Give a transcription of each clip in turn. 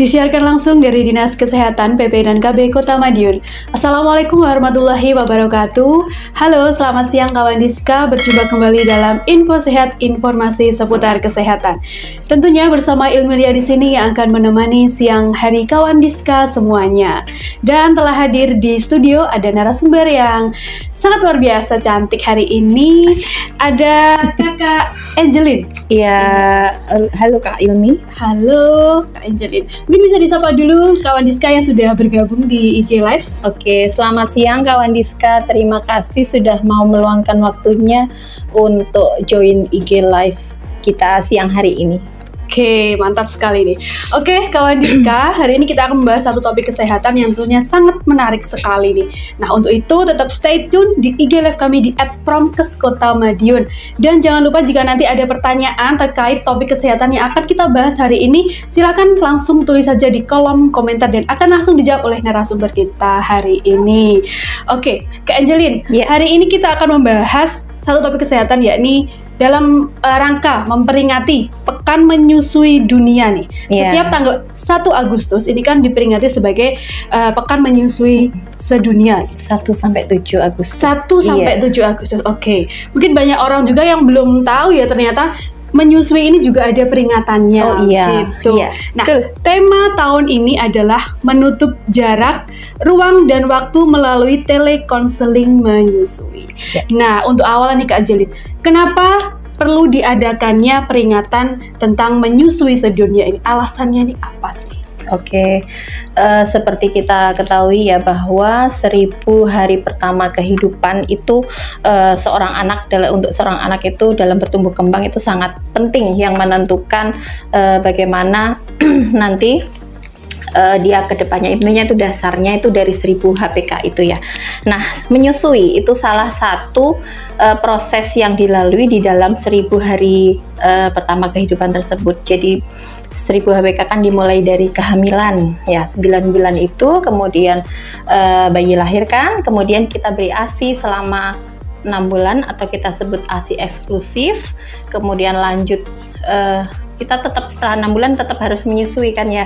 Disiarkan langsung dari Dinas Kesehatan PP dan KB Kota Madiun. Assalamualaikum warahmatullahi wabarakatuh. Halo, selamat siang kawan Diska. Berjumpa kembali dalam Info Sehat, informasi seputar kesehatan. Tentunya bersama Ilmilia di sini yang akan menemani siang hari kawan Diska semuanya. Dan telah hadir di studio ada narasumber yang sangat luar biasa cantik hari ini. Ada Kakak Angelin. Iya, halo Kak Ilmi. Halo Kak Angelin. Mungkin bisa disapa dulu kawan Diska yang sudah bergabung di IG Live. Oke, selamat siang kawan Diska. Terima kasih sudah mau meluangkan waktunya untuk join IG Live kita siang hari ini. Oke, mantap sekali nih. Oke, kawan Diska, hari ini kita akan membahas satu topik kesehatan yang tentunya sangat menarik sekali nih. Nah, untuk itu tetap stay tune di IG Live kami di @promkes_kota_madiun. Dan jangan lupa jika nanti ada pertanyaan terkait topik kesehatan yang akan kita bahas hari ini, silakan langsung tulis saja di kolom komentar dan akan langsung dijawab oleh narasumber kita hari ini. Oke, Kak Angelin, hari ini kita akan membahas satu topik kesehatan yakni dalam rangka memperingati Pekan Menyusui Dunia nih. Setiap tanggal 1 Agustus ini kan diperingati sebagai Pekan Menyusui Sedunia. 1-7 Agustus. 1-7 Agustus. Oke. Mungkin banyak orang juga yang belum tahu ya ternyata menyusui ini juga ada peringatannya. Oh iya. Gitu. Iya. Nah, tema tahun ini adalah menutup jarak, ruang dan waktu melalui telekonseling menyusui. Ya. Nah, untuk awal nih Kak Angelin, kenapa perlu diadakannya peringatan tentang menyusui sedunia ini? Alasannya nih apa sih? Oke, seperti kita ketahui ya bahwa 1000 hari pertama kehidupan itu untuk seorang anak itu dalam bertumbuh kembang itu sangat penting yang menentukan bagaimana nanti dia kedepannya, intinya itu dasarnya itu dari 1000 HPK itu ya. Nah, menyusui itu salah satu proses yang dilalui di dalam 1000 hari pertama kehidupan tersebut. Jadi 1000 HPK kan dimulai dari kehamilan ya, 9 bulan itu, kemudian bayi lahir kan, kemudian kita beri ASI selama 6 bulan atau kita sebut ASI eksklusif, kemudian lanjut kita tetap setelah 6 bulan tetap harus menyusui kan ya.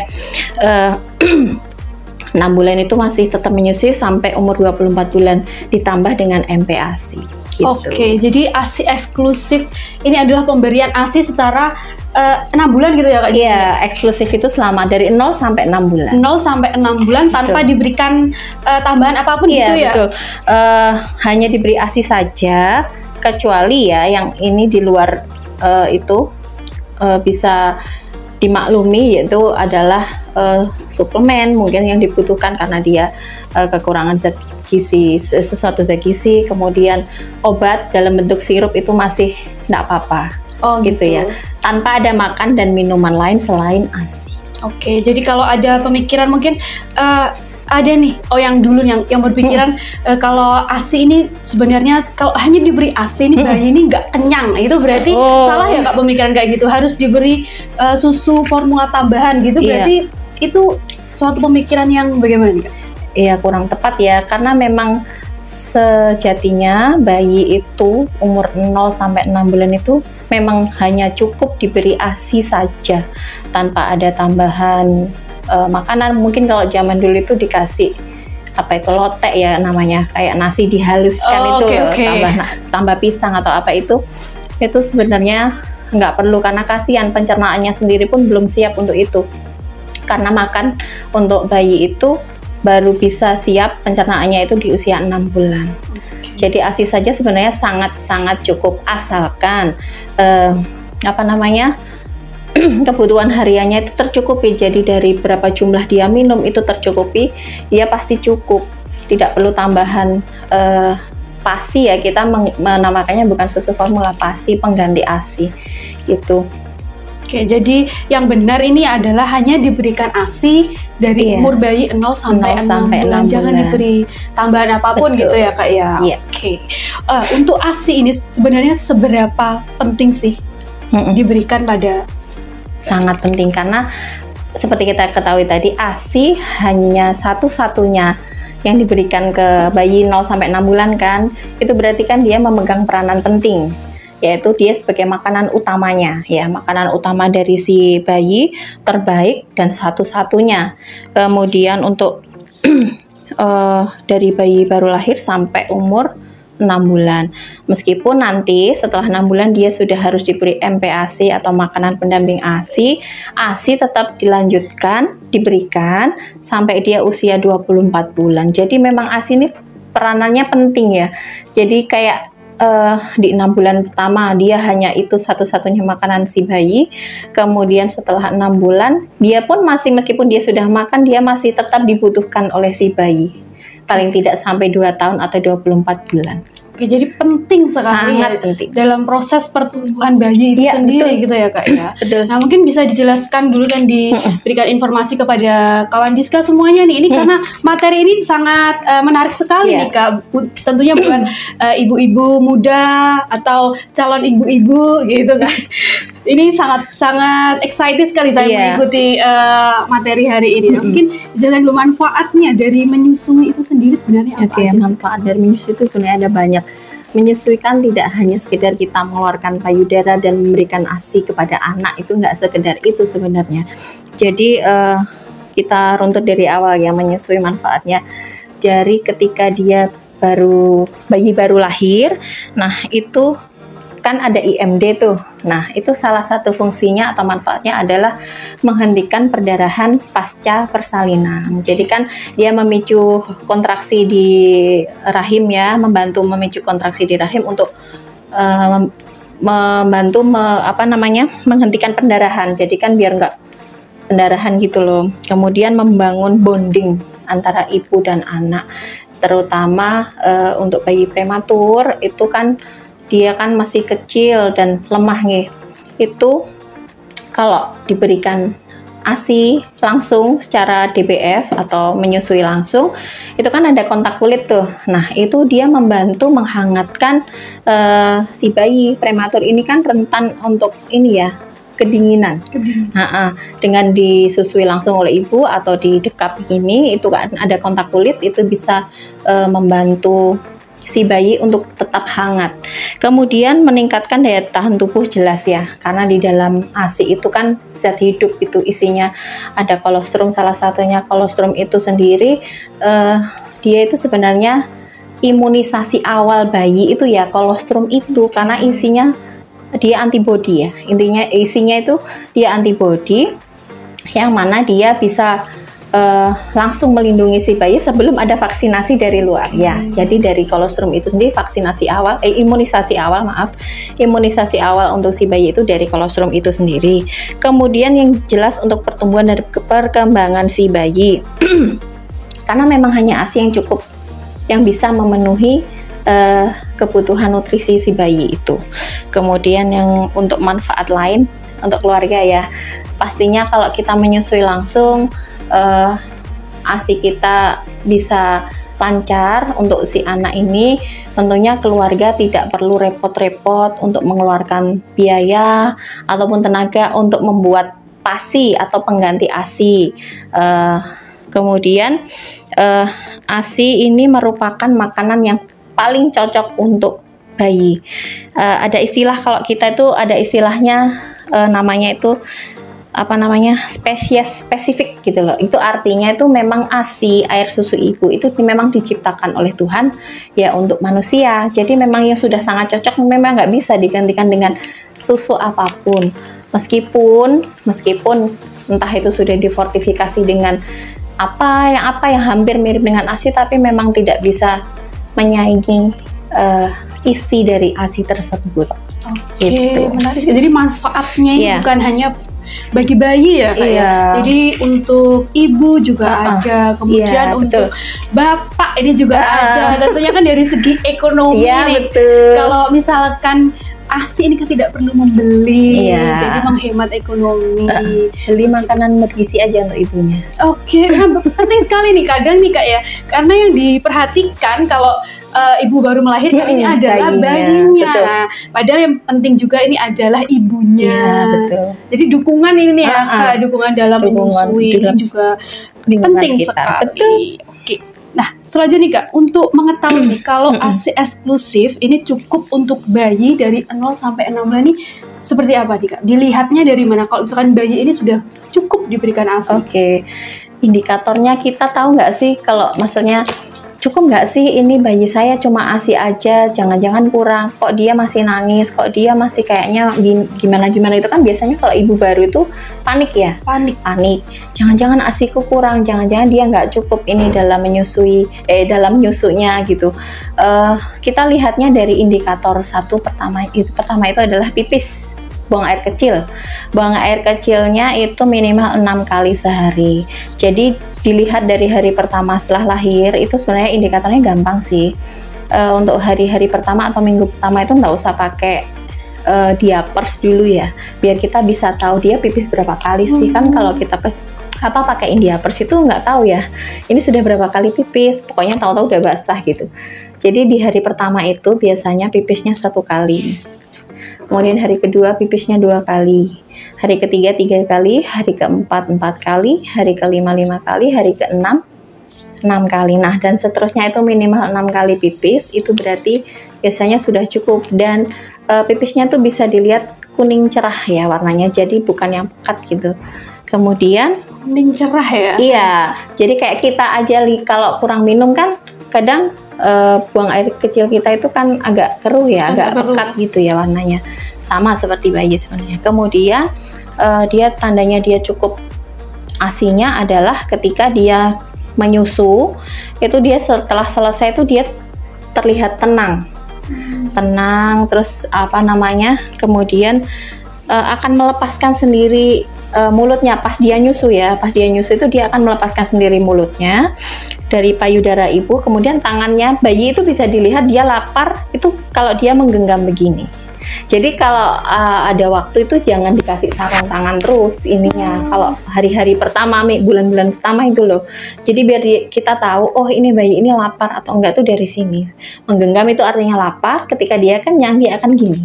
6 bulan itu masih tetap menyusui sampai umur 24 bulan ditambah dengan MPASI. Gitu. Oke, jadi ASI eksklusif ini adalah pemberian ASI secara 6 bulan gitu ya Kak? Iya, eksklusif itu selama dari 0 sampai 6 bulan. 0 sampai 6 bulan tanpa diberikan tambahan apapun gitu ya? Betul. Hanya diberi ASI saja, kecuali ya yang ini di luar itu bisa dimaklumi, yaitu adalah suplemen mungkin yang dibutuhkan karena dia kekurangan zat gizi, sesuatu zat gizi, kemudian obat dalam bentuk sirup itu masih tidak apa-apa. Oh gitu ya, tanpa ada makan dan minuman lain selain ASI. Oke, jadi kalau ada pemikiran mungkin ada nih, yang dulu yang berpikiran kalau ASI ini sebenarnya kalau hanya diberi ASI ini bayi ini nggak kenyang, itu berarti salah ya Kak pemikiran kayak gitu, harus diberi susu formula tambahan gitu, berarti itu suatu pemikiran yang bagaimana nih Kak? Iya, kurang tepat ya, karena memang sejatinya bayi itu umur 0 sampai 6 bulan itu memang hanya cukup diberi ASI saja tanpa ada tambahan makanan. Mungkin kalau zaman dulu itu dikasih apa itu lotek ya namanya, kayak nasi dihaluskan tambah pisang atau apa itu sebenarnya nggak perlu karena kasihan pencernaannya sendiri pun belum siap untuk itu, karena makan untuk bayi itu baru bisa siap pencernaannya itu di usia 6 bulan. Jadi ASI saja sebenarnya sangat cukup, asalkan kebutuhan hariannya itu tercukupi. Jadi dari berapa jumlah dia minum itu tercukupi, dia pasti cukup, tidak perlu tambahan PASI ya, kita menamakannya bukan susu formula, PASI pengganti ASI gitu. Oke, jadi yang benar ini adalah hanya diberikan ASI dari umur bayi 0 sampai 6 bulan. Jangan diberi tambahan apapun. Betul. Gitu ya Kak ya. Oke. Untuk ASI ini sebenarnya seberapa penting sih diberikan pada? Sangat penting, karena seperti kita ketahui tadi, ASI hanya satu-satunya yang diberikan ke bayi 0 sampai 6 bulan kan. Itu berarti kan dia memegang peranan penting yaitu dia sebagai makanan utamanya ya, makanan utama dari si bayi, terbaik dan satu-satunya. Kemudian untuk dari bayi baru lahir sampai umur 6 bulan. Meskipun nanti setelah 6 bulan dia sudah harus diberi MPASI atau makanan pendamping ASI, ASI tetap dilanjutkan, diberikan sampai dia usia 24 bulan. Jadi memang ASI ini peranannya penting ya. Jadi kayak di 6 bulan pertama dia hanya itu satu-satunya makanan si bayi, kemudian setelah 6 bulan dia pun masih, meskipun dia sudah makan, dia masih tetap dibutuhkan oleh si bayi, paling tidak sampai 2 tahun atau 24 bulan. Oke, jadi penting sekali Sangat ya penting dalam proses pertumbuhan bayi itu ya, sendiri betul. gitu ya Kak ya. Betul. Nah mungkin bisa dijelaskan dulu dan diberikan informasi kepada kawan Diska semuanya nih, ini karena materi ini sangat menarik sekali nih Kak. Tentunya buat ibu-ibu muda atau calon ibu-ibu gitu kan. Ini sangat excited sekali saya mengikuti materi hari ini. Mungkin jalan manfaatnya dari menyusui itu sendiri sebenarnya apa aja? Manfaat dari menyusui itu sebenarnya ada banyak. Menyusui kan tidak hanya sekedar kita mengeluarkan payudara dan memberikan ASI kepada anak, itu nggak sekedar itu sebenarnya. Jadi kita runtut dari awal ya, menyusui manfaatnya. Jadi ketika dia bayi baru lahir, nah itu kan ada IMD tuh. Nah, itu salah satu fungsinya atau manfaatnya adalah menghentikan perdarahan pasca persalinan. Jadi kan dia memicu kontraksi di rahim ya, membantu memicu kontraksi di rahim untuk membantu menghentikan pendarahan. Jadi kan biar nggak pendarahan gitu loh. Kemudian membangun bonding antara ibu dan anak, terutama untuk bayi prematur itu kan dia kan masih kecil dan lemah nih. Itu kalau diberikan ASI langsung secara DBF atau menyusui langsung, itu kan ada kontak kulit tuh. Nah, itu dia membantu menghangatkan si bayi prematur ini kan rentan untuk ini ya, kedinginan. Dengan disusui langsung oleh ibu atau didekap gini, itu kan ada kontak kulit, itu bisa membantu si bayi untuk tetap hangat. Kemudian meningkatkan daya tahan tubuh, jelas ya, karena di dalam ASI itu kan zat hidup, itu isinya ada kolostrum, salah satunya kolostrum itu sendiri dia itu sebenarnya imunisasi awal bayi itu ya, kolostrum itu, karena isinya dia antibodi ya, intinya isinya itu dia antibodi yang mana dia bisa langsung melindungi si bayi sebelum ada vaksinasi dari luar ya. Jadi dari kolostrum itu sendiri imunisasi awal untuk si bayi itu dari kolostrum itu sendiri. Kemudian yang jelas untuk pertumbuhan dan perkembangan si bayi karena memang hanya ASI yang cukup, yang bisa memenuhi kebutuhan nutrisi si bayi itu. Kemudian yang untuk manfaat lain untuk keluarga ya, pastinya kalau kita menyusui langsung ASI kita bisa lancar untuk si anak ini. Tentunya keluarga tidak perlu repot-repot untuk mengeluarkan biaya ataupun tenaga untuk membuat PASI atau pengganti ASI. Kemudian ASI ini merupakan makanan yang paling cocok untuk bayi. Ada istilah, kalau kita itu ada istilahnya namanya itu spesies spesifik gitu loh. Itu artinya itu memang ASI, air susu ibu itu memang diciptakan oleh Tuhan ya untuk manusia. Jadi memang yang sudah sangat cocok, memang nggak bisa digantikan dengan susu apapun. Meskipun entah itu sudah difortifikasi dengan apa yang hampir mirip dengan ASI, tapi memang tidak bisa menyaingi isi dari ASI tersebut. Oke, gitu. Menarik. Jadi manfaatnya ini bukan hanya bagi bayi ya Kak ya. Jadi untuk ibu juga ada, kemudian untuk bapak ini juga ada. Tentunya kan dari segi ekonomi nih. Kalau misalkan ASI ini kan tidak perlu membeli, jadi menghemat ekonomi. Beli makanan bergizi aja untuk ibunya. Oke, penting sekali nih kadang nih Kak ya, karena yang diperhatikan kalau ibu baru melahirkan ini adalah bayinya. Nah, padahal yang penting juga ini adalah ibunya. Jadi dukungan ini nih ya, Kak, dukungan dalam menyusui ini juga penting sekali. Oke. Nah, selanjutnya nih Kak, untuk mengetahui nih kalau ASI eksklusif ini cukup untuk bayi dari 0 sampai 6 bulan ini seperti apa nih Kak? Dilihatnya dari mana? Kalau misalkan bayi ini sudah cukup diberikan ASI? Oke, indikatornya kita tahu nggak sih kalau maksudnya cukup nggak sih ini bayi saya cuma ASI aja, jangan-jangan kurang, kok dia masih nangis, kok dia masih kayaknya gimana-gimana, itu kan biasanya kalau ibu baru itu panik ya, panik, jangan-jangan ASIku kurang, jangan-jangan dia nggak cukup ini dalam dalam nyusunya gitu. Kita lihatnya dari indikator pertama itu adalah pipis, buang air kecil. Buang air kecilnya itu minimal 6 kali sehari. Jadi dilihat dari hari pertama setelah lahir itu sebenarnya indikatornya gampang sih. Untuk hari-hari pertama atau minggu pertama itu nggak usah pakai diapers dulu ya, biar kita bisa tahu dia pipis berapa kali sih. Kan kalau kita pakai diapers itu nggak tahu ya ini sudah berapa kali pipis, pokoknya tahu-tahu udah basah gitu. Jadi di hari pertama itu biasanya pipisnya 1 kali, kemudian hari kedua pipisnya 2 kali, hari ketiga 3 kali, hari keempat 4 kali, hari kelima 5 kali, hari keenam 6 kali. Nah, dan seterusnya itu minimal 6 kali pipis, itu berarti biasanya sudah cukup. Dan pipisnya tuh bisa dilihat kuning cerah ya warnanya, jadi bukan yang pekat gitu. Kemudian kuning cerah ya? Iya, jadi kayak kita aja kalau kurang minum kan kadang buang air kecil kita itu kan agak keruh ya, agak pekat gitu ya warnanya, sama seperti bayi sebenarnya. Kemudian dia tandanya dia cukup ASINya adalah ketika dia menyusu, itu dia setelah selesai itu dia terlihat tenang, terus kemudian akan melepaskan sendiri mulutnya pas dia nyusu ya. Pas dia nyusu itu dia akan melepaskan sendiri mulutnya dari payudara ibu. Kemudian tangannya bayi itu bisa dilihat dia lapar itu kalau dia menggenggam begini. Jadi kalau ada waktu itu jangan dikasih sarung tangan terus ininya. Kalau hari-hari pertama, bulan-bulan pertama itu loh. Jadi biar kita tahu, oh ini bayi ini lapar atau enggak tuh dari sini. Menggenggam itu artinya lapar. Ketika dia kenyang dia akan gini.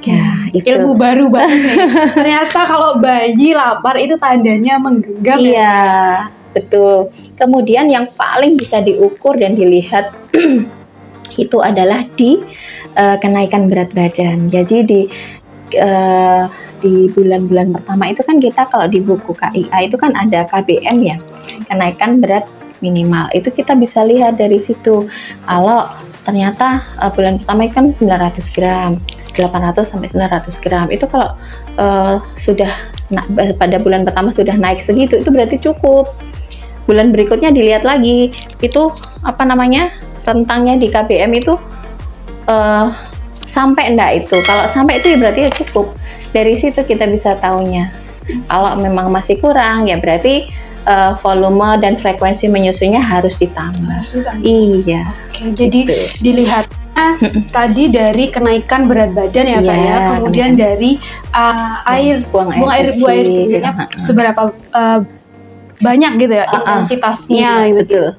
Ya, itu ilmu baru banget nih. Ternyata kalau bayi lapar itu tandanya menggenggam. Iya, betul. Kemudian yang paling bisa diukur dan dilihat itu adalah di kenaikan berat badan. Jadi di bulan-bulan pertama itu kan kita kalau di buku KIA itu kan ada KBM ya, kenaikan berat minimal. Itu kita bisa lihat dari situ. Kalau ternyata bulan pertama itu kan 900 gram, 800 sampai 900 gram. Itu kalau sudah pada bulan pertama sudah naik segitu, itu berarti cukup. Bulan berikutnya dilihat lagi, itu rentangnya di KBM itu sampai enggak itu. Kalau sampai itu ya berarti cukup. Dari situ kita bisa tahunya. Kalau memang masih kurang ya berarti volume dan frekuensi menyusunya harus ditambah. Iya. Oke, jadi dilihat tadi dari kenaikan berat badan ya Kak ya, kemudian dari buang air kecilnya seberapa banyak gitu ya intensitasnya gitu.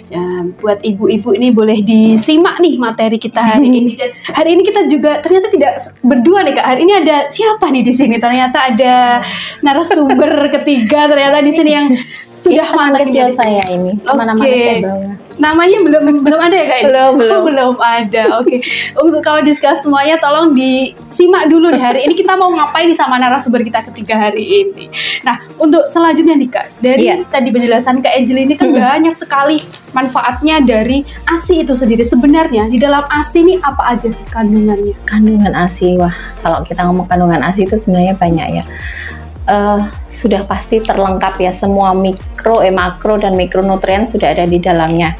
Ya, buat ibu-ibu ini boleh disimak nih materi kita hari ini. Dan hari ini kita juga ternyata tidak berdua nih Kak. Hari ini ada siapa nih di sini? Ternyata ada narasumber ketiga ternyata di sini yang sudah mantan kecil saya ini. Mana-mana saya bawa. Namanya belum ada ya Kak? Belum ada. Oke. Untuk kawan diskus semuanya tolong disimak dulu nih, hari ini kita mau ngapain nih sama narasumber kita ketiga hari ini. Nah, untuk selanjutnya nih Kak, dari tadi penjelasan Kak Angel ini kan banyak sekali manfaatnya dari ASI itu sendiri. Sebenarnya di dalam ASI ini apa aja sih kandungannya? Kandungan ASI, wah kalau kita ngomong kandungan ASI itu sebenarnya banyak ya. Sudah pasti terlengkap ya, semua makro dan mikronutrien sudah ada di dalamnya.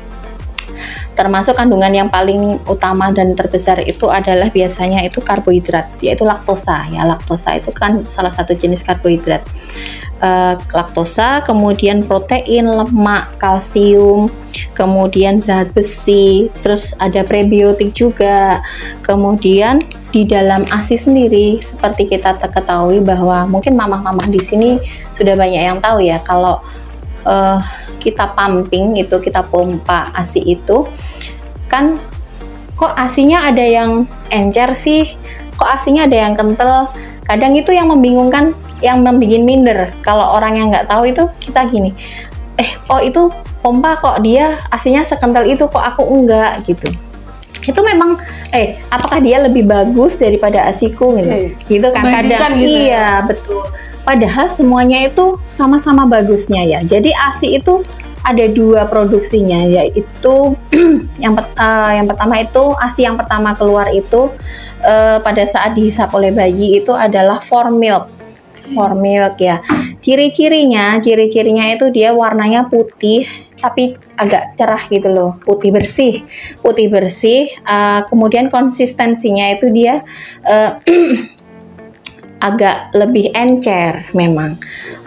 Termasuk kandungan yang paling utama dan terbesar itu adalah biasanya itu karbohidrat, yaitu laktosa ya. Laktosa itu kan salah satu jenis karbohidrat. Laktosa, kemudian protein, lemak, kalsium, kemudian zat besi, terus ada prebiotik juga. Kemudian di dalam ASI sendiri seperti kita ketahui bahwa mungkin mamah-mamah di sini sudah banyak yang tahu ya, kalau kita pumping itu, kita pompa ASI itu kan kok ASINya ada yang encer sih, kok ASINya ada yang kental. Kadang itu yang membingungkan, yang membuat minder. Kalau orang yang nggak tahu itu kita gini, oh itu pompa kok dia ASInya sekental itu, kok aku enggak gitu. Itu memang apakah dia lebih bagus daripada ASIku gitu. Gitu kan kadang gitu, iya betul. Padahal semuanya itu sama-sama bagusnya ya. Jadi ASI itu ada dua produksinya, yaitu yang pertama itu ASI yang pertama keluar itu pada saat dihisap oleh bayi itu adalah formilk ya. Ciri-cirinya itu dia warnanya putih tapi agak cerah gitu loh, putih bersih. Kemudian konsistensinya itu dia agak lebih encer, memang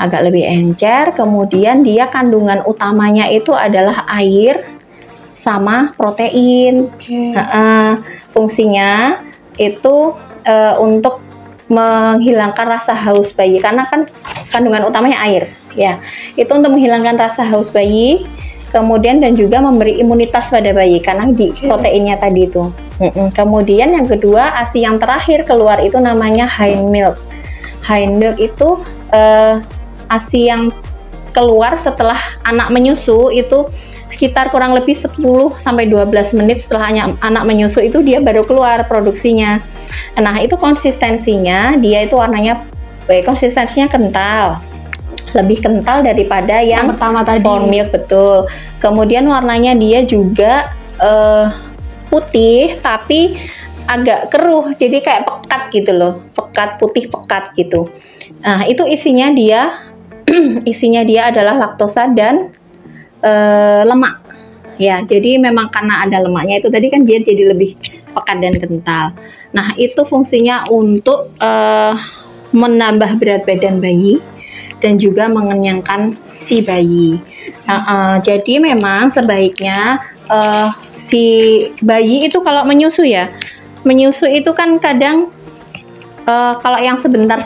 agak lebih encer. Kemudian dia kandungan utamanya itu adalah air sama protein. Fungsinya itu untuk menghilangkan rasa haus bayi, karena kan kandungan utamanya air ya. Itu untuk menghilangkan rasa haus bayi, kemudian dan juga memberi imunitas pada bayi karena di proteinnya tadi itu. Kemudian yang kedua, ASI yang terakhir keluar itu namanya hind milk. Hind milk itu ASI yang keluar setelah anak menyusu, itu sekitar kurang lebih 10-12 menit setelah anak menyusu itu dia baru keluar produksinya. Nah itu konsistensinya, dia itu warnanya konsistensinya kental, lebih kental daripada yang pertama tadi. Formilk, betul. Kemudian warnanya dia juga putih tapi agak keruh, jadi kayak pekat gitu loh, putih pekat gitu. Nah itu isinya dia adalah laktosa dan lemak ya. Jadi memang karena ada lemaknya itu tadi kan dia jadi lebih pekat dan kental. Nah itu fungsinya untuk menambah berat badan bayi dan juga mengenyangkan si bayi. Jadi memang sebaiknya si bayi itu kalau menyusu itu kan kadang kalau yang sebentar,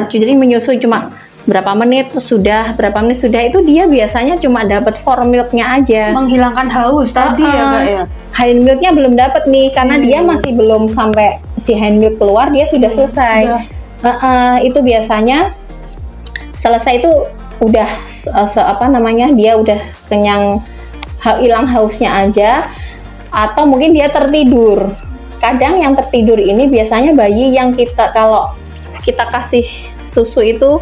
jadi menyusu cuma berapa menit sudah itu dia biasanya cuma dapat formilknya aja, menghilangkan haus tadi ya Kak ya. Hind milknya belum dapat nih karena dia masih belum sampai si hind milk keluar, dia sudah selesai. Itu biasanya selesai itu udah dia udah kenyang, hilang hausnya aja, atau mungkin dia tertidur. Kadang yang tertidur ini biasanya bayi yang kalau kita kasih susu itu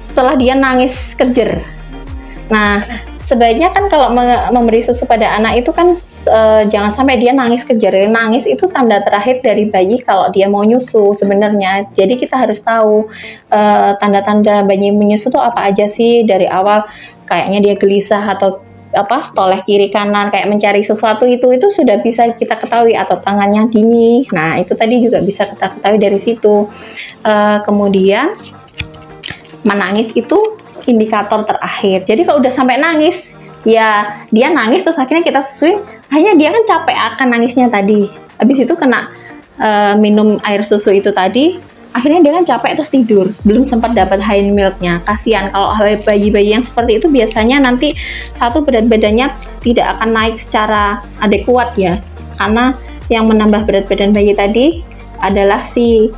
setelah dia nangis kejer. Nah, sebaiknya kan kalau memberi susu pada anak itu kan jangan sampai dia nangis kejer. Nangis itu tanda terakhir dari bayi kalau dia mau nyusu sebenarnya. Jadi kita harus tahu tanda-tanda bayi menyusu itu apa aja sih dari awal. Kayaknya dia gelisah atau toleh kiri kanan, kayak mencari sesuatu, itu sudah bisa kita ketahui, atau tangannya dingin. Nah, itu tadi juga bisa kita ketahui dari situ. Kemudian menangis itu indikator terakhir. Jadi kalau udah sampai nangis, ya dia nangis terus akhirnya kita susuin, akhirnya dia kan capek akan nangisnya tadi. Habis itu kena minum air susu itu tadi, akhirnya dia kan capek terus tidur, belum sempat dapat hind milknya. Kasihan kalau bayi-bayi yang seperti itu biasanya nanti berat badannya tidak akan naik secara adekuat ya, karena yang menambah berat badan bayi tadi adalah si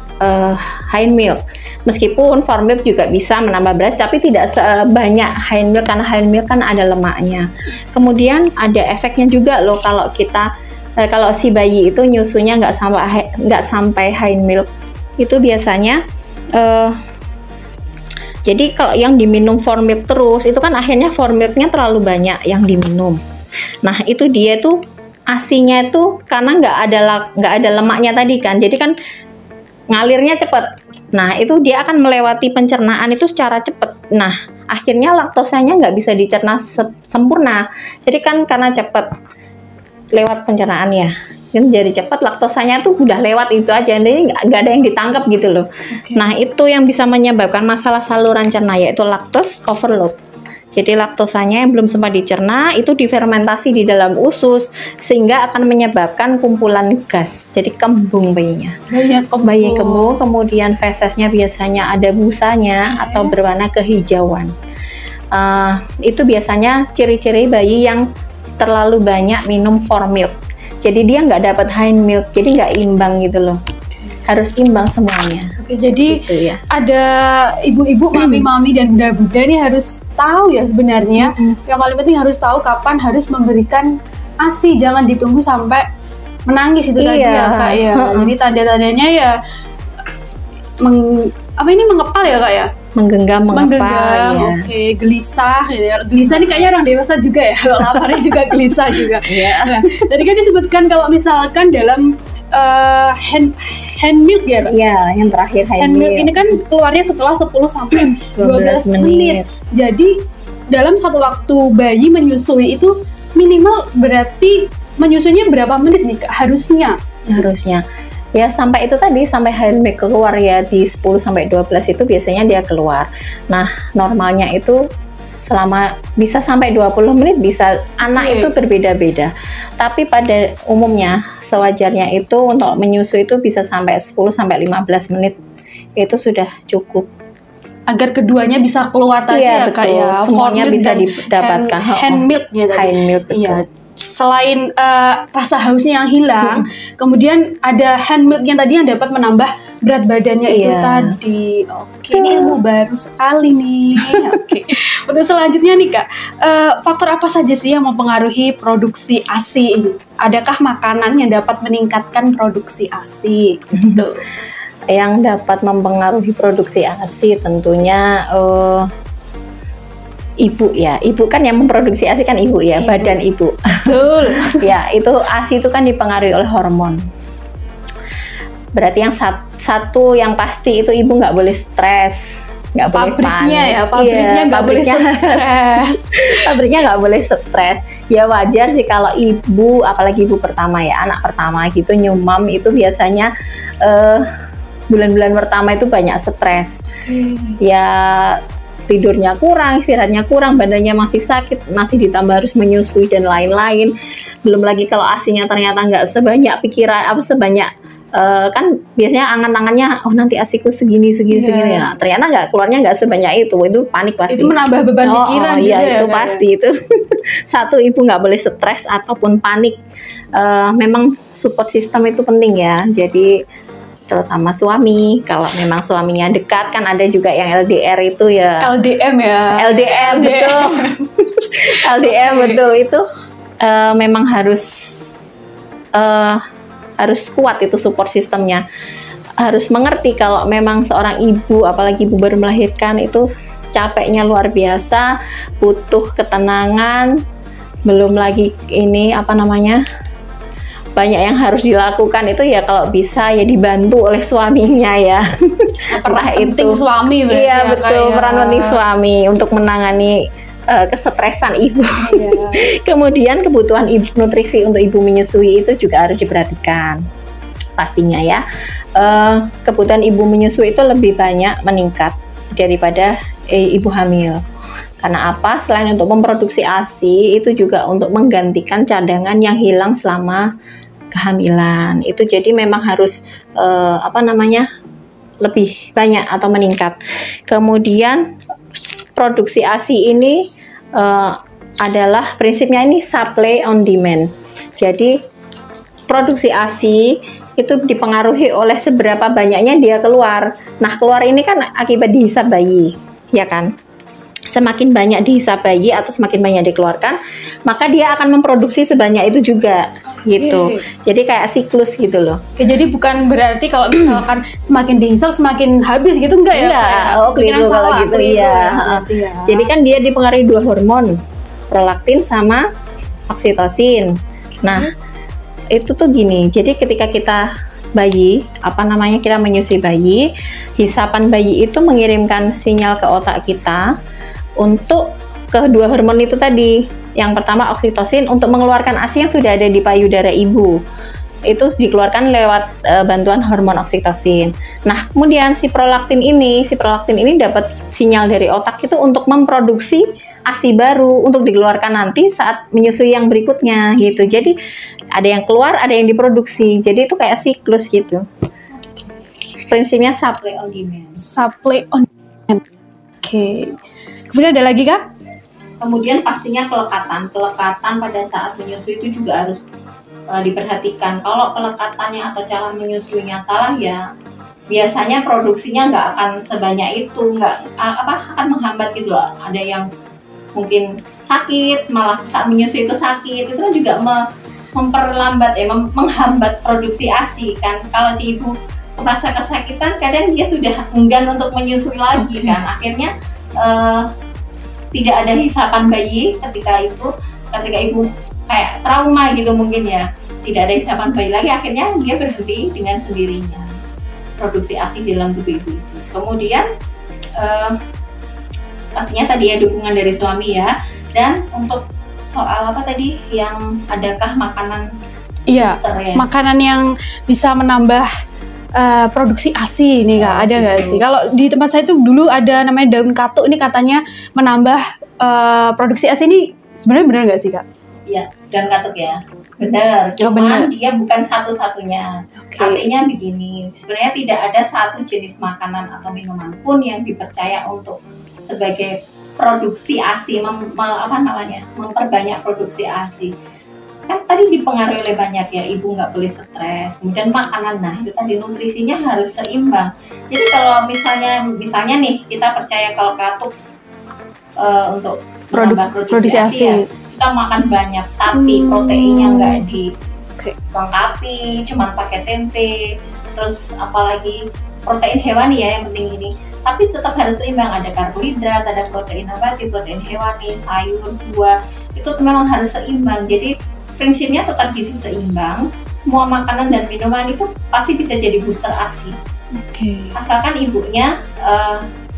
hind milk. Meskipun formilk juga bisa menambah berat, tapi tidak sebanyak hind milk karena hind milk kan ada lemaknya. Kemudian ada efeknya juga loh kalau kalau si bayi itu nyusunya nggak sampai hind milk, itu biasanya jadi kalau yang diminum formilk terus itu kan akhirnya formilknya terlalu banyak yang diminum. Nah itu dia tuh ASInya itu karena nggak ada lemaknya tadi kan, jadi kan ngalirnya cepat. Nah itu dia akan melewati pencernaan itu secara cepat. Nah akhirnya laktosanya nggak bisa dicerna sempurna. Jadi kan karena cepat lewat pencernaan ya, jadi cepat laktosanya tuh udah lewat itu aja, jadi nggak ada yang ditangkap gitu loh. Nah itu yang bisa menyebabkan masalah saluran cerna, yaitu lactose overload. Jadi laktosanya yang belum sempat dicerna itu difermentasi di dalam usus sehingga akan menyebabkan kumpulan gas. Jadi kembung bayinya. Bayi kembung, kemudian fesesnya biasanya ada busanya atau berwarna kehijauan. Itu biasanya ciri-ciri bayi yang terlalu banyak minum formilk. Jadi dia nggak dapat hind milk, jadi nggak imbang gitu loh. harus imbang semuanya. Oke, jadi Gitu ya. ada ibu-ibu, mami-mami dan bunda-bunda nih harus tahu ya sebenarnya. Yang paling penting harus tahu kapan harus memberikan ASI, jangan ditunggu sampai menangis itu tadi ya Kak ya. Jadi tanda-tandanya ya mengepal ya Kak ya? Menggenggam, Menggenggam, ya. Oke, gelisah gitu ya. Gelisah ini kayaknya orang dewasa juga ya. Kalau laparnya juga gelisah juga. Nah, tadi kan disebutkan kalau misalkan dalam hand milk ya Kak? Iya, yang terakhir Hand milk ini kan keluarnya setelah 10 sampai 12 menit. Jadi dalam satu waktu bayi menyusui itu minimal berarti menyusuinya berapa menit nih Kak? Harusnya ya sampai itu tadi, sampai hand milk keluar ya di 10 sampai 12 itu biasanya dia keluar. Nah, normalnya itu selama bisa sampai 20 menit, bisa anak itu berbeda-beda. Tapi pada umumnya sewajarnya itu untuk menyusui itu bisa sampai 10 sampai 15 menit. Itu sudah cukup. Agar keduanya bisa keluar tadi ya Kak ya. Semuanya bisa didapatkan. Hand milknya tadi. Hand milk, betul. Iya. Selain rasa hausnya yang hilang, kemudian ada hand milk yang tadi yang dapat menambah berat badannya itu tadi. Oke, ini ilmu baru sekali nih. Oke. Untuk selanjutnya nih Kak, faktor apa saja sih yang mempengaruhi produksi ASI ini? Adakah makanan yang dapat meningkatkan produksi ASI? Gitu. Yang dapat mempengaruhi produksi ASI tentunya ibu ya. Ibu kan yang memproduksi ASI kan ibu ya, badan ibu. Betul. Ya, itu ASI itu kan dipengaruhi oleh hormon. Berarti yang satu yang pasti itu ibu nggak boleh stres, nggak boleh panik. Pabriknya nggak boleh stres. Pabriknya nggak boleh stres. Ya wajar sih kalau ibu, apalagi ibu pertama ya, anak pertama gitu nyumam itu biasanya bulan-bulan pertama itu banyak stres. Ya tidurnya kurang, istirahatnya kurang, badannya masih sakit, masih ditambah harus menyusui dan lain-lain. Belum lagi kalau ASInya ternyata nggak sebanyak pikiran, sebanyak kan biasanya angan-angannya, oh nanti ASIku segini ya. Ternyata keluarnya nggak sebanyak itu panik pasti. Itu menambah beban pikiran juga iya, ya, itu pasti itu. Satu, ibu nggak boleh stres ataupun panik. Memang support system itu penting ya. Jadi terutama suami, kalau memang suaminya dekat, kan ada juga yang LDR itu ya. LDM ya. LDM betul. LDM betul itu memang harus kuat itu support sistemnya. Harus mengerti kalau memang seorang ibu, apalagi ibu baru melahirkan itu capeknya luar biasa, butuh ketenangan, belum lagi ini banyak yang harus dilakukan itu ya, kalau bisa ya dibantu oleh suaminya ya. Peran penting suami berarti. Iya betul, peran penting suami untuk menangani kesetresan ibu. Kemudian kebutuhan nutrisi untuk ibu menyusui itu juga harus diperhatikan. Pastinya ya, kebutuhan ibu menyusui itu lebih banyak meningkat daripada ibu hamil. Karena apa? Selain untuk memproduksi ASI, itu juga untuk menggantikan cadangan yang hilang selama kehamilan. Itu jadi memang harus lebih banyak atau meningkat. Kemudian produksi ASI ini adalah prinsipnya ini supply on demand. Jadi produksi ASI itu dipengaruhi oleh seberapa banyaknya dia keluar. Nah, keluar ini kan akibat dihisap bayi, ya kan? Semakin banyak dihisap bayi atau semakin banyak dikeluarkan, maka dia akan memproduksi sebanyak itu juga, gitu. Jadi kayak siklus gitu loh. Oke, jadi bukan berarti kalau misalkan semakin dihisap semakin habis gitu, enggak ya? Keliru kalau gitu, iya. Jadi kan dia dipengaruhi dua hormon, prolaktin sama oksitosin. Nah, itu tuh gini. Jadi ketika kita bayi, kita menyusui bayi, hisapan bayi itu mengirimkan sinyal ke otak kita untuk kedua hormon itu tadi. Yang pertama oksitosin untuk mengeluarkan ASI yang sudah ada di payudara ibu. Itu dikeluarkan lewat bantuan hormon oksitosin. Nah, kemudian si prolaktin ini dapat sinyal dari otak itu untuk memproduksi ASI baru untuk dikeluarkan nanti saat menyusui yang berikutnya gitu. Jadi ada yang keluar, ada yang diproduksi. Jadi itu kayak siklus gitu. Prinsipnya supply on demand. Supply on demand. Oke. Kemudian ada lagi kah? Kemudian pastinya kelekatan pada saat menyusui itu juga harus diperhatikan. Kalau pelekatannya atau cara menyusuinya salah ya biasanya produksinya nggak akan sebanyak itu, akan menghambat gitu loh. Ada yang mungkin sakit, malah saat menyusui itu sakit, itu kan juga memperlambat menghambat produksi ASI kan. Kalau si ibu merasa kesakitan, kadang dia sudah enggan untuk menyusui lagi kan. Akhirnya tidak ada hisapan bayi ketika ibu kayak trauma gitu mungkin ya, tidak ada hisapan bayi lagi, akhirnya dia berhenti dengan sendirinya produksi ASI dalam tubuh ibu itu. Kemudian pastinya tadi ya dukungan dari suami ya. Dan untuk soal apa tadi yang adakah makanan ya? Makanan yang bisa menambah produksi ASI ini Kak, ada nggak sih? Kalau di tempat saya itu dulu ada namanya daun katuk, ini katanya menambah produksi ASI. Ini sebenarnya benar nggak sih Kak? Iya, daun katuk ya. Benar, cuman dia bukan satu-satunya. Artinya begini, sebenarnya tidak ada satu jenis makanan atau minuman pun yang dipercaya untuk sebagai produksi ASI, memperbanyak produksi ASI. Kan tadi dipengaruhi oleh banyak ya, ibu nggak boleh stres, kemudian makanan, nah itu tadi nutrisinya harus seimbang. Jadi kalau misalnya nih kita percaya kalau katuk untuk produksi ASI ya, kita makan banyak tapi proteinnya nggak dilengkapi, cuman pakai tempe, terus apalagi protein hewani ya yang penting ini, tapi tetap harus seimbang, ada karbohidrat, ada protein nabati, protein hewani, sayur, buah, itu memang harus seimbang. Jadi prinsipnya tetap gizi seimbang, semua makanan dan minuman itu pasti bisa jadi booster ASI. Asalkan ibunya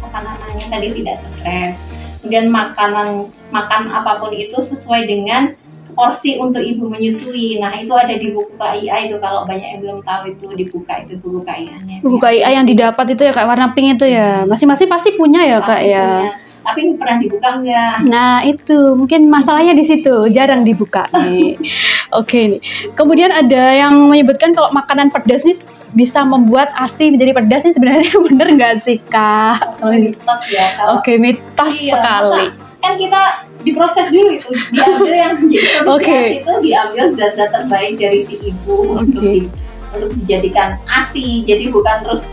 makanannya tadi tidak stres, kemudian makan apapun itu sesuai dengan porsi untuk ibu menyusui. Nah itu ada di buku KIA itu, kalau banyak yang belum tahu itu dibuka, itu buku KIA-nya. Buku KIA yang didapat itu ya Kak, warna pink itu ya, masing-masing pasti punya ya Kak ya. Tapi pernah dibuka enggak? Nah itu mungkin masalahnya di situ, jarang dibuka nih. Nih. Kemudian ada yang menyebutkan kalau makanan pedas nih bisa membuat ASI menjadi pedas, nih sebenarnya bener nggak sih Kak? Mitos ya. Mitos sekali. Kan kita diproses dulu itu, diambil yang menjadi produksi ASI itu, diambil zat-zat terbaik dari si ibu untuk dijadikan ASI. Jadi bukan terus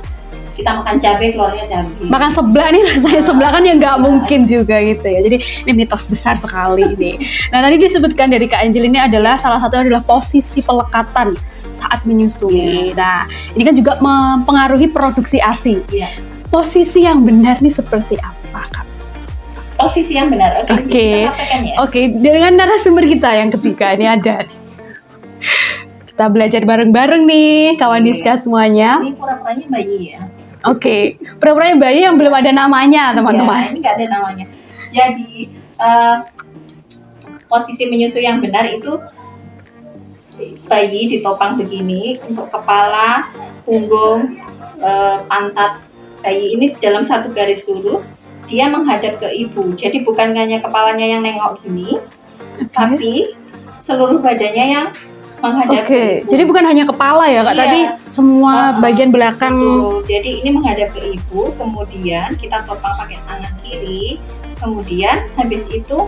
kita makan cabai, keluarnya cabai. Makan sebelah nih rasanya sebelah kan ya nggak mungkin juga gitu ya. Jadi ini mitos besar sekali ini. Nah tadi disebutkan dari Kak Angel ini adalah salah satunya adalah posisi pelekatan saat menyusui. Nah ini kan juga mempengaruhi produksi ASI. Posisi yang benar nih seperti apa Kak? Posisi yang benar, dengan narasumber kita yang ketiga ini ada nih. Kita belajar bareng-bareng nih kawan Diska semuanya. Ini pura-puranya bayi ya. Pura-puranya bayi yang belum ada namanya teman-teman. Ini nggak ada namanya. Jadi posisi menyusui yang benar itu bayi ditopang begini, untuk kepala, punggung, pantat bayi ini dalam satu garis lurus, dia menghadap ke ibu. Jadi bukan hanya kepalanya yang nengok gini, tapi seluruh badannya yang menghadap ke ibu. Jadi bukan hanya kepala ya Kak, tapi semua bagian belakang. Betul. Jadi ini menghadap ke ibu, kemudian kita topang pakai tangan kiri, kemudian habis itu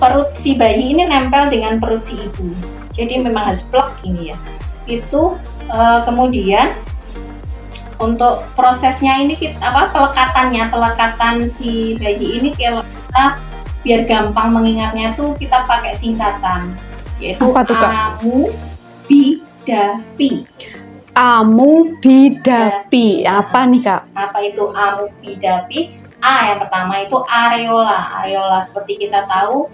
perut si bayi ini nempel dengan perut si ibu. Jadi memang harus plek ini ya. Itu kemudian untuk prosesnya ini pelekatan si bayi ini kita biar gampang mengingatnya tuh kita pakai singkatan, yaitu Amubidapi. Amubidapi. Apa nih Kak? Apa itu Amubidapi? A yang pertama itu areola. Areola seperti kita tahu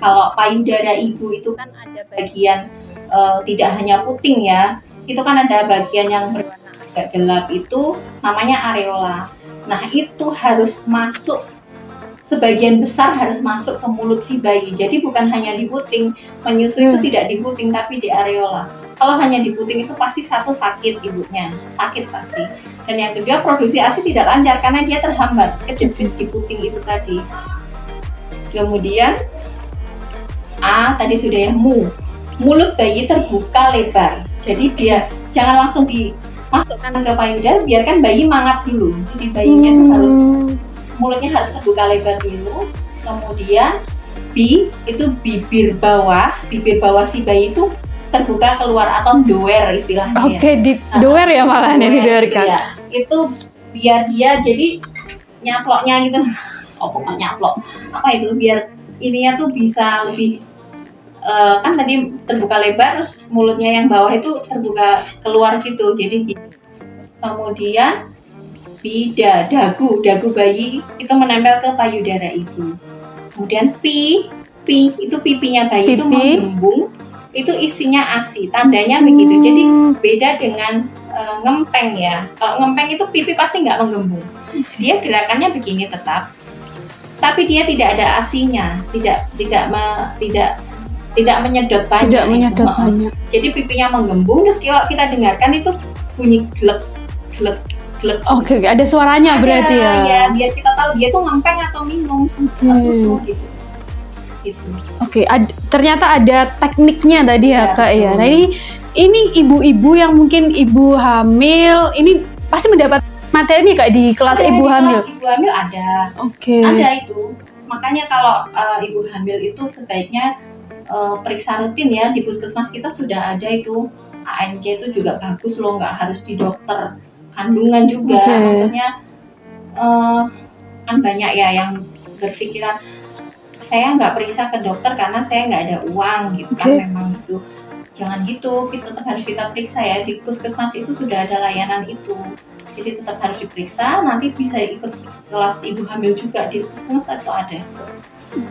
kalau payudara ibu itu kan ada bagian tidak hanya puting ya, itu kan ada bagian yang berwarna agak gelap, itu namanya areola. Nah itu harus masuk, sebagian besar harus masuk ke mulut si bayi. Jadi bukan hanya di puting, menyusui itu tidak di puting tapi di areola. Kalau hanya di puting itu pasti satu sakit ibunya, sakit pasti. Dan yang kedua produksi ASI tidak lancar karena dia terhambat, kejepit di puting itu tadi. Kemudian A tadi sudah ya, mulut bayi terbuka lebar. Jadi dia jangan langsung dimasukkan ke payudara, biarkan bayi mangap dulu. Jadi bayinya itu mulutnya harus terbuka lebar dulu. Kemudian B itu bibir bawah si bayi itu terbuka keluar atau doer istilahnya. Oke, di doer ya malah ya, didoerkan. Ya, itu biar dia jadi nyaploknya gitu. Oh, bukan nyaplok. Apa itu? Biar ininya tuh bisa lebih kan tadi terbuka lebar, terus mulutnya yang bawah itu terbuka keluar gitu. Jadi kemudian dagu bayi itu menempel ke payudara ibu. Kemudian P itu pipinya bayi itu menggembung, itu isinya ASI, tandanya begitu. Jadi beda dengan ngempeng ya. Kalau ngempeng itu pipi pasti nggak menggembung, dia gerakannya begini tetap, tapi dia tidak ada ASI-nya, tidak menyedot banyak. Jadi pipinya menggembung, terus kalau kita dengarkan itu bunyi glek glek glek. Oke, ada suaranya berarti ya. Ya, biar kita tahu dia tuh ngempeng atau minum susu gitu. Oke, ternyata ada tekniknya tadi ya Kak ya. Nah ini ibu-ibu yang mungkin ibu hamil ini pasti mendapat materi nih Kak di kelas ibu hamil. Kelas ibu hamil ada. Oke. Ada itu. Makanya kalau ibu hamil itu sebaiknya periksa rutin ya, di puskesmas kita sudah ada itu. ANC itu juga bagus loh, nggak harus di dokter kandungan juga. Maksudnya kan banyak ya yang berpikiran saya nggak periksa ke dokter karena saya nggak ada uang gitu kan. Memang itu jangan gitu, kita tetap harus kita periksa ya. Di puskesmas itu sudah ada layanan itu, jadi tetap harus diperiksa. Nanti bisa ikut kelas ibu hamil juga di puskesmas itu ada.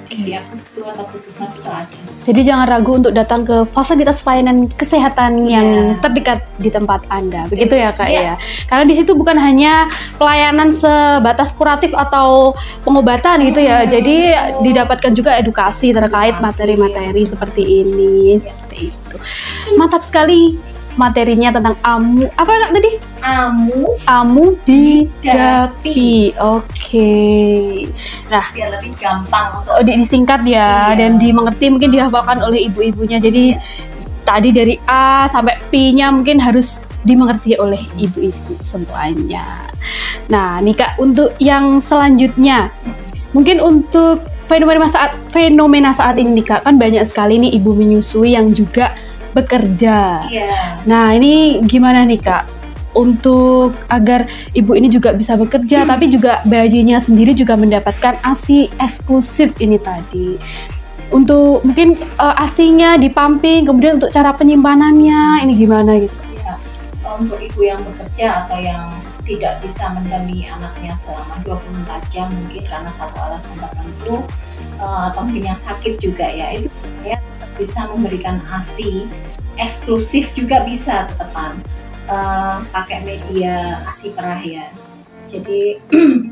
Setiap puskesmas atau puskesmas itu ada. Jadi jangan ragu untuk datang ke fasilitas pelayanan kesehatan yang terdekat di tempat Anda, begitu ya Kak ya. Karena di situ bukan hanya pelayanan sebatas kuratif atau pengobatan gitu ya. Jadi didapatkan juga edukasi terkait materi-materi seperti ini, seperti itu. Mantap sekali materinya tentang apa Kak tadi? Amu bidapi. Oke. Nah, biar lebih gampang untuk disingkat ya, dan dimengerti, mungkin dihafalkan oleh ibu-ibunya. Jadi tadi dari A sampai P-nya mungkin harus dimengerti oleh ibu-ibu semuanya. Nah, nih Kak, untuk yang selanjutnya, mungkin untuk fenomena saat ini nih Kak, kan banyak sekali nih ibu menyusui yang juga bekerja. Nah, ini gimana nih Kak untuk agar ibu ini juga bisa bekerja tapi juga bayinya sendiri juga mendapatkan ASI eksklusif ini tadi. Untuk mungkin ASI-nya dipumping, kemudian untuk cara penyimpanannya ini gimana gitu? Ya, untuk ibu yang bekerja atau yang tidak bisa mendampingi anaknya selama 24 jam mungkin karena satu alasan tertentu atau mungkin yang sakit juga ya, itu ya bisa memberikan ASI eksklusif juga bisa tetepan pakai media ASI perah ya. Jadi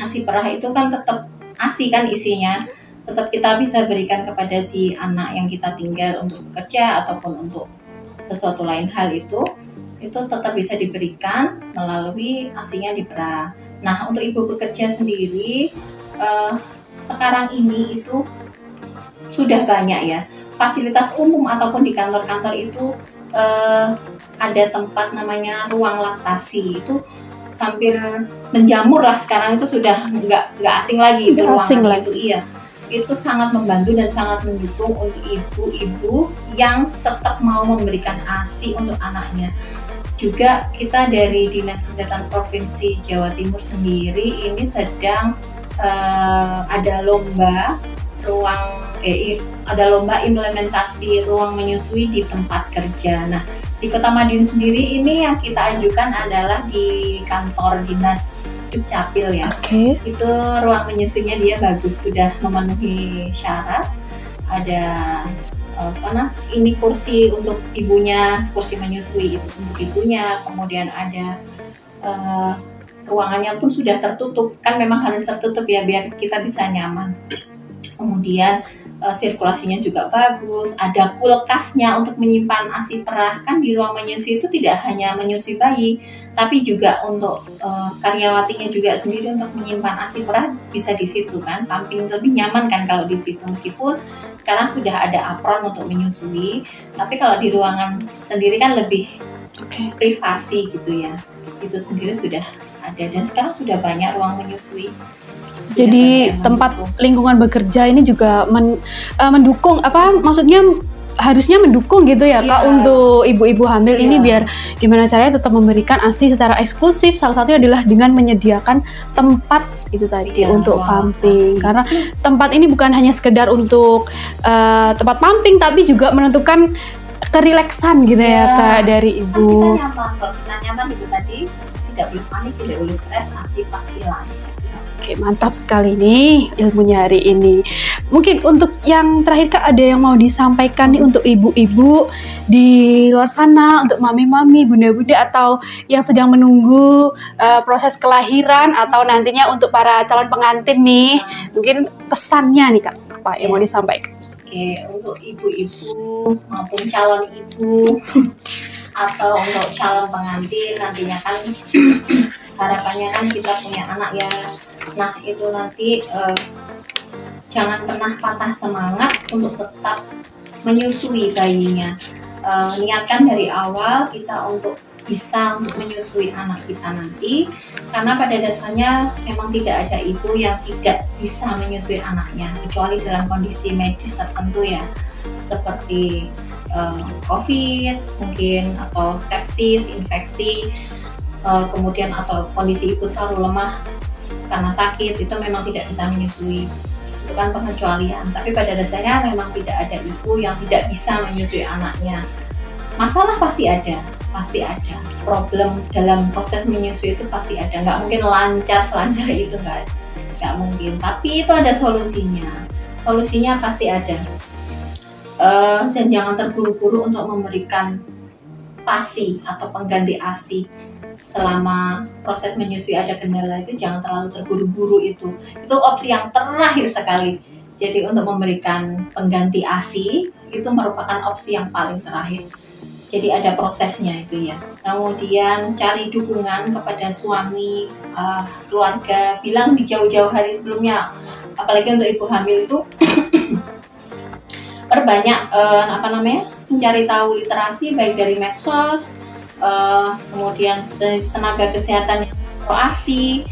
ASI perah itu kan tetap ASI kan isinya, tetap kita bisa berikan kepada si anak yang kita tinggal untuk bekerja ataupun untuk sesuatu lain hal itu tetap bisa diberikan melalui ASI-nya diperah. Nah, untuk ibu bekerja sendiri sekarang ini itu sudah banyak ya fasilitas umum ataupun di kantor-kantor itu ada tempat namanya ruang laktasi, itu hampir menjamur lah sekarang, itu sudah nggak asing lagi itu ruangan itu. Iya, itu sangat membantu dan sangat mendukung untuk ibu-ibu yang tetap mau memberikan ASI untuk anaknya. Juga kita dari Dinas Kesehatan Provinsi Jawa Timur sendiri ini sedang ada lomba implementasi ruang menyusui di tempat kerja. Nah, di Kota Madiun sendiri ini yang kita ajukan adalah di kantor dinas Dukcapil ya. Itu ruang menyusuinya dia bagus, sudah memenuhi syarat. Ada ini kursi untuk ibunya, kursi menyusui untuk ibunya, kemudian ada ruangannya pun sudah tertutup, kan memang harus tertutup ya biar kita bisa nyaman. Kemudian sirkulasinya juga bagus, ada kulkasnya untuk menyimpan ASI perah. Kan di ruang menyusui itu tidak hanya menyusui bayi, tapi juga untuk karyawatinya juga sendiri untuk menyimpan ASI perah bisa di situ kan, pumping lebih nyaman kan kalau di situ, meskipun sekarang sudah ada apron untuk menyusui, tapi kalau di ruangan sendiri kan lebih privasi gitu ya, itu sendiri sudah ada dan sekarang sudah banyak ruang menyusui. Jadi tempat lingkungan bekerja ini juga mendukung maksudnya harusnya mendukung gitu ya Kak untuk ibu-ibu hamil ini biar gimana caranya tetap memberikan ASI secara eksklusif. Salah satunya adalah dengan menyediakan tempat itu tadi untuk pumping. Karena tempat ini bukan hanya sekedar untuk tempat pumping tapi juga menentukan kerileksan gitu ya Kak dari ibu. Kan kita nyaman, kalau kita nyaman itu tadi tidak boleh panik, tidak boleh stres, ASI pasti lancar. Oke, mantap sekali nih ilmunya hari ini. Mungkin untuk yang terakhir Kak, ada yang mau disampaikan nih untuk ibu-ibu di luar sana, untuk mami-mami, bunda-bunda atau yang sedang menunggu proses kelahiran atau nantinya untuk para calon pengantin nih. Mungkin pesannya nih Kak, apa yang mau disampaikan? Oke, untuk ibu-ibu maupun calon ibu atau untuk calon pengantin nantinya kan harapannya kan kita punya anak ya. Nah itu nanti jangan pernah patah semangat untuk tetap menyusui bayinya. Niatkan dari awal kita untuk bisa untuk menyusui anak kita nanti, karena pada dasarnya memang tidak ada ibu yang tidak bisa menyusui anaknya kecuali dalam kondisi medis tertentu ya, seperti COVID mungkin, atau sepsis, infeksi, kemudian atau kondisi ibu terlalu lemah karena sakit, itu memang tidak bisa menyusui. Itu kan pengecualian, tapi pada dasarnya memang tidak ada ibu yang tidak bisa menyusui anaknya. Masalah pasti ada problem dalam proses menyusui, itu pasti ada, nggak mungkin lancar selancar itu, nggak mungkin, tapi itu ada solusinya pasti ada. Dan jangan terburu-buru untuk memberikan PASI atau pengganti ASI selama proses menyusui ada kendala, itu jangan terlalu terburu-buru, itu opsi yang terakhir sekali. Jadi untuk memberikan pengganti ASI itu merupakan opsi yang paling terakhir. Jadi ada prosesnya itu ya. Kemudian cari dukungan kepada suami, keluarga, bilang di jauh-jauh hari sebelumnya. Apalagi untuk ibu hamil itu perbanyak mencari tahu literasi baik dari medsos, kemudian dari tenaga kesehatan yang pro-ASI,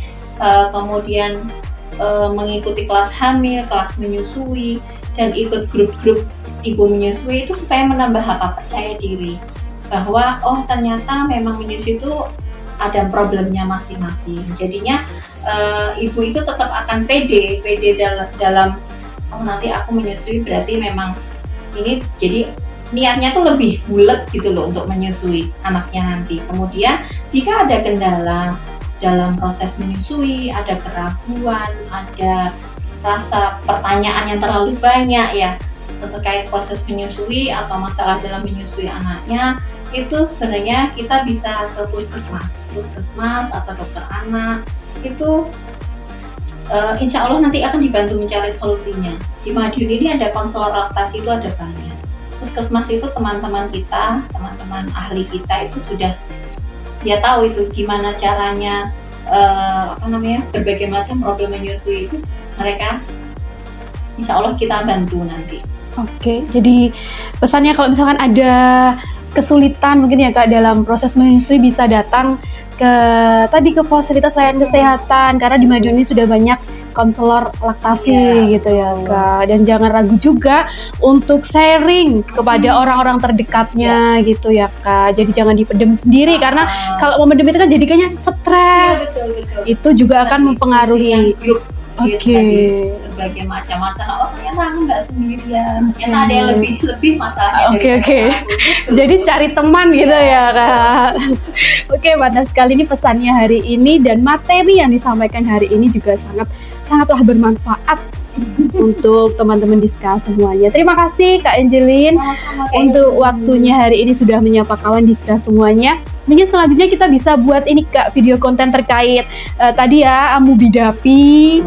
kemudian mengikuti kelas hamil, kelas menyusui, dan ikut grup-grup ibu menyusui itu supaya menambah percaya diri bahwa oh ternyata memang menyusui itu ada problemnya masing-masing. Jadinya ibu itu tetap akan pede dalam oh nanti aku menyusui berarti memang ini, jadi niatnya tuh lebih bulat gitu loh untuk menyusui anaknya nanti. Kemudian jika ada kendala dalam proses menyusui, ada keraguan, ada rasa pertanyaan yang terlalu banyak ya terkait proses menyusui atau masalah dalam menyusui anaknya, itu sebenarnya kita bisa ke puskesmas atau dokter anak. Itu insya Allah nanti akan dibantu mencari solusinya. Di Madiun ini ada konselor laktasi, itu ada banyak. Puskesmas itu teman-teman kita, teman-teman ahli kita itu sudah dia tahu itu gimana caranya berbagai macam problem menyusui itu mereka insya Allah kita bantu nanti. Oke, jadi pesannya kalau misalkan ada kesulitan mungkin ya Kak dalam proses menyusui bisa datang ke fasilitas layanan kesehatan, karena di Madiun ini sudah banyak konselor laktasi gitu ya Kak. Dan jangan ragu juga untuk sharing kepada orang-orang terdekatnya gitu ya Kak. Jadi jangan dipendam sendiri, karena kalau memendam itu kan jadinya stres. Betul. Itu juga akan mempengaruhi. Berbagai macam masalah. Oh ternyata aku nggak sendirian. Ternyata ada yang lebih masalahnya. Oke. Jadi cari teman gitu ya Kak. Oke, mantap sekali ini pesannya hari ini, dan materi yang disampaikan hari ini juga sangatlah bermanfaat untuk teman-teman Diska semuanya. Terima kasih Kak Angelin untuk waktunya hari ini sudah menyapa kawan Diska semuanya. Mungkin selanjutnya kita bisa buat ini Kak, video konten terkait tadi ya Amubidapi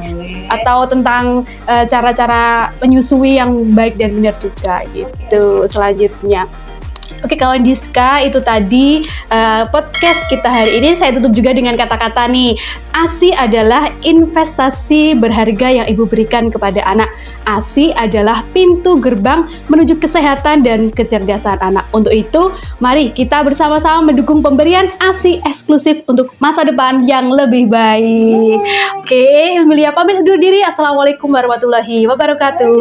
atau tentang cara-cara menyusui yang baik dan benar juga gitu selanjutnya. Oke kawan Diska, itu tadi podcast kita hari ini. Saya tutup juga dengan kata-kata nih, ASI adalah investasi berharga yang ibu berikan kepada anak. ASI adalah pintu gerbang menuju kesehatan dan kecerdasan anak. Untuk itu, mari kita bersama-sama mendukung pemberian ASI eksklusif untuk masa depan yang lebih baik. Oke, Ilmilia pamit undur diri. Assalamualaikum warahmatullahi wabarakatuh.